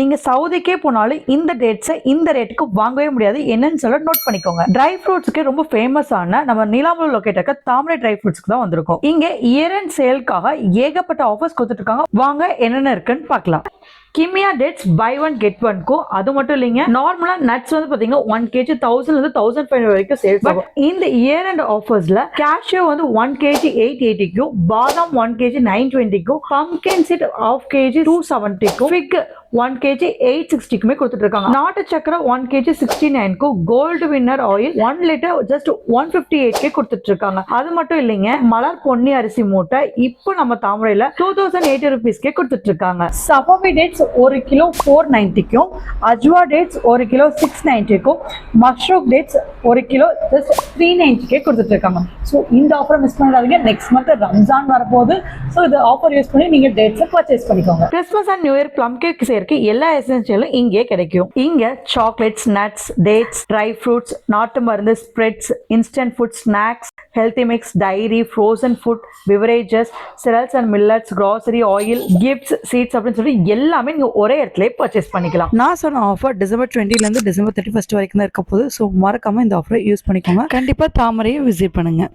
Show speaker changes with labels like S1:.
S1: நீங்க சவுதிக்கே போனாலும் இந்த டேட்ஸை இந்த ரேட்டுக்கு வாங்கவே முடியாது. என்னன்னு சொல்ல நோட் பண்ணிக்கோங்க. ட்ரை ஃப்ரூட்ஸ்க்கு ரொம்ப ஃபேமஸான நம்ம நீலாம்பூர் லொகேட் இருக்க தாமரை ட்ரை ஃப்ரூட்ஸ்க்கு தான் வந்திருக்கோம். இங்க இயர் அண்ட் சேல்காக ஏகப்பட்ட ஆஃபர்ஸ் கொடுத்துட்டு இருக்காங்க. வாங்க என்னென்ன இருக்குன்னு பார்க்கலாம். கிமியா டேட்ஸ் பை ஒன் கெட் ஒன்க்கும் அது மட்டும் இல்லைங்க. நார்மலா நட்ஸ் வந்து பாத்தீங்கன்னா 1 kg 1000 இருந்து 1500 வரைக்கும் சேல்ஸ் ஆகும். இந்த இயர் அண்ட் ஆஃபர்ஸ்ல கேஷ்யூ வந்து 1 kg 880க்கும், பாதாம் 1 kg 920க்கும், பம்கின் சீட் 1/2 kg 270க்கும், ஃபிக் 1 kg 860க்குமே கொடுத்துட்டு இருக்காங்க. நாட்டு சக்கரை 1 kg 69க்கும், Gold Winner oil 1 litre just 158 கொடுத்துட்டு இருக்காங்க. அது மட்டும் இல்லைங்க, மலர் பொன்னி அரிசி மூட்டை இப்போ நம்ம தாமரையில 2080 rupeesக்கே கொடுத்துட்டு இருக்காங்க. சஃபாவி டேட்ஸ் 1 கிலோ 490க்கும், அஜ்வா டேட்ஸ் 1 கிலோ 690க்கும், மஷ்ரூம் டேட்ஸ் 1 கிலோ ஜஸ்ட் 390கே கொடுத்துட்டு இருக்காங்க. ஸோ இந்த ஆஃபரை மிஸ் பண்ணாதீங்க. நெக்ஸ்ட் மந்த் ரம்ஜான் வரப்போகுது. ஸோ இந்த ஆஃபர் யூஸ் பண்ணி நீங்க டேட்ஸை பர்ச்சேஸ் பண்ணிக்கோங்க. Christmas and new year plum cake சேர்க்க எல்லா எசென்ஷியலும் இங்கே கிடைக்கும். இங்க chocolates, nuts, dates, dry fruits, நாட்டு மருந்து, spreads, instant food, snacks, healthy mix, dairy, frozen food, beverages, cereals and millets, grocery, oil, gifts, seeds அப்படின்னு சொல்லி எல்லாமே நீங்க ஒரே இடத்துல பர்ச்சேஸ் பண்ணிக்கலாம். நான் சொன்ன ஆஃபர் டிசம்பர் 20ல இருந்து டிசம்பர் 31 வரைக்கும் தான் இருக்க போகுது. ஸோ மறக்காம இந்த ஆஃபரை யூஸ் பண்ணிக்கோங்க. கண்டிப்பா தாமரையை விசிட் பண்ணுங்க.